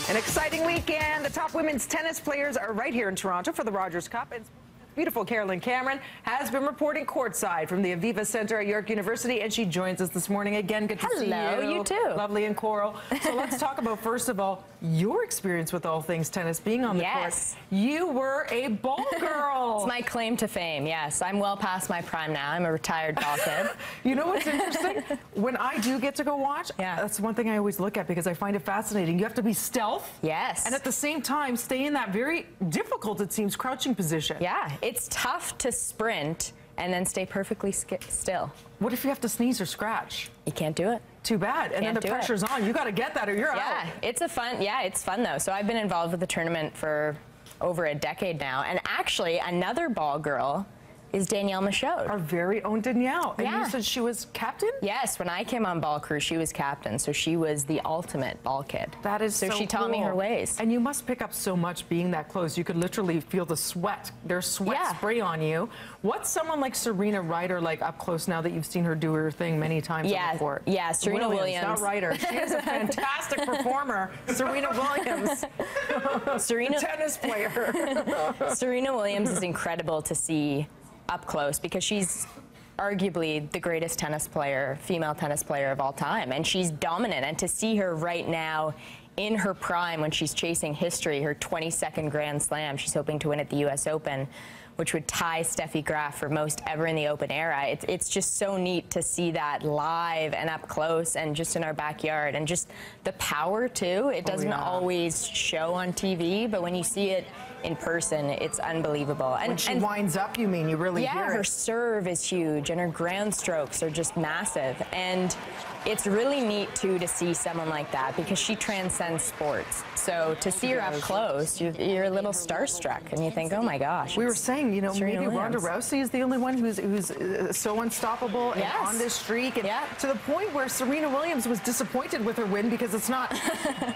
An exciting weekend. The top women's tennis players are right here in Toronto for the Rogers Cup. And beautiful Caroline Cameron has been reporting courtside from the Aviva Center at York University, and she joins us this morning again. Good to see you. Hello, you too. Lovely and Coral. So let's talk about, first of all, your experience with all things tennis, being on the court. You were a ball girl. It's my claim to fame, yes. I'm well past my prime now. I'm a retired ball kid. You know what's interesting? When I do get to go watch, that's one thing I always look at because I find it fascinating. You have to be stealth. Yes. And at the same time, stay in that very difficult, it seems, crouching position. Yeah. It's tough to sprint and then stay perfectly still. What if you have to sneeze or scratch? You can't do it. Too bad. And then the pressure's on. You got to get that or you're out. Yeah, it's fun though. So I've been involved with the tournament for over a decade now. And actually, another ball girl is Danielle Michaud. Our very own Danielle. And you said she was captain? Yes, when I came on Ball Crew, she was captain, so she was the ultimate ball kid. That is so she taught me her ways. And you must pick up so much being that close. You could literally feel the sweat. There's sweat spray on you. What's someone like Serena Ryder like up close now that you've seen her do her thing many times on the court? Yeah, Serena Williams. Not Ryder. She is a fantastic performer. Serena Williams. Tennis player. Serena Williams is incredible to see up close because she's arguably the greatest tennis player, female tennis player of all time, and she's dominant. And to see her right now in her prime when she's chasing history, her 22nd Grand Slam, she's hoping to win at the US Open, which would tie Steffi Graf for most ever in the Open era. It's just so neat to see that live and up close and just in our backyard. And just the power, too. It doesn't always show on TV, but when you see it in person, it's unbelievable. And when she winds up, you mean, you really hear it. Her serve is huge, and her ground strokes are just massive. And it's really neat, too, to see someone like that because she transcends sports. So to see her up close, you're a little starstruck, and you think, oh, my gosh. We were saying, you know, maybe Ronda Rousey is the only one who's so unstoppable and on this streak. And to the point where Serena Williams was disappointed with her win because it's not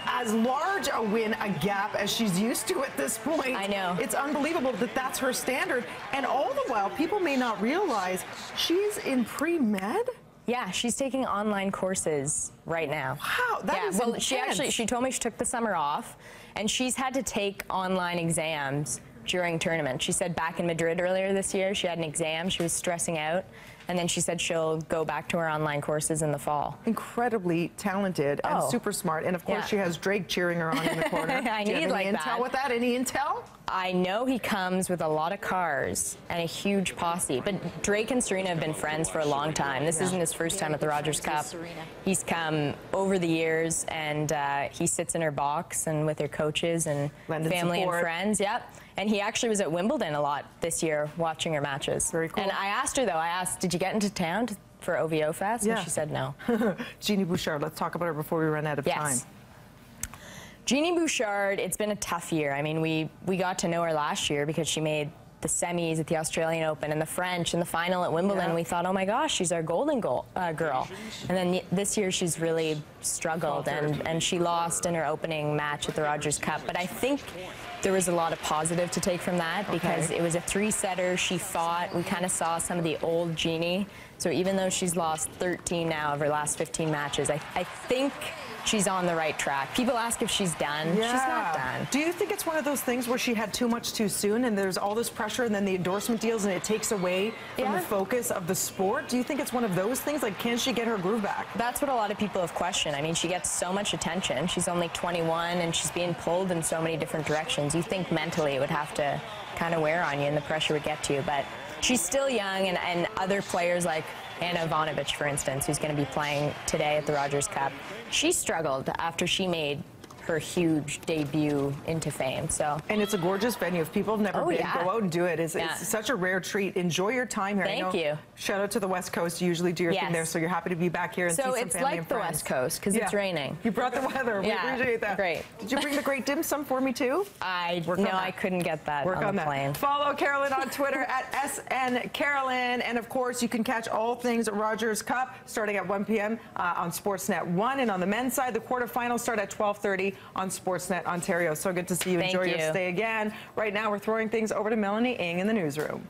as large a win, a gap, as she's used to at this point. I know. It's unbelievable that that's her standard. And all the while, people may not realize she's in pre-med. Yeah, she's taking online courses right now. Wow, that is intense. She told me she took the summer off, and she's had to take online exams during tournament. She said back in Madrid earlier this year, she had an exam, she was stressing out, and then she said she'll go back to her online courses in the fall. Incredibly talented and super smart, and of course she has Drake cheering her on in the corner. I need like that. Intel with that? Any intel? I know he comes with a lot of cars and a huge posse, but Drake and Serena have been friends for a long time. This isn't his first time at the Rogers Cup. He's come over the years, and he sits in her box and with her coaches and family and friends. Yep. And he actually was at Wimbledon a lot this year watching her matches. Very cool. And I asked her, though, did you get into town for OVO Fest? And she said no. Genie Bouchard, let's talk about her before we run out of time. Genie Bouchard, it's been a tough year. I mean, we got to know her last year because she made the semis at the Australian Open and the French and the final at Wimbledon. We thought, oh my gosh, she's our golden girl. And then this year she's really struggled, and she lost in her opening match at the Rogers Cup. But I think there was a lot of positive to take from that because it was a three-setter. She fought. We kind of saw some of the old Genie. So even though she's lost 13 now of her last 15 matches, I think she's on the right track. People ask if she's done. She's not done. Do you think it's one of those things where she had too much too soon and there's all this pressure and then the endorsement deals and it takes away from the focus of the sport? Do you think it's one of those things? Like, can she get her groove back? That's what a lot of people have questioned. I mean, she gets so much attention. She's only 21 and she's being pulled in so many different directions. You think mentally it would have to kind of wear on you and the pressure would get to you. But she's still young, and other players like Anna Ivanovic, for instance, who's going to be playing today at the Rogers Cup, she struggled after she made her huge debut into fame. And it's a gorgeous venue. If people have never been, go out and do it. It's such a rare treat. Enjoy your time here. Thank you. Shout out to the West Coast. You usually do your thing there, so you're happy to be back here and see some family and friends. So it's like the West Coast because it's raining. You brought the weather. We appreciate that. Great. Did you bring the great dim sum for me too? No, I couldn't get that on the plane. Follow Caroline on Twitter at SNCaroline, and of course you can catch all things Rogers Cup starting at 1 p.m. On Sportsnet 1, and on the men's side, the quarterfinals start at 12:30 on Sportsnet Ontario. So good to see you. Enjoy your stay again. Right now, we're throwing things over to Melanie Ng in the newsroom.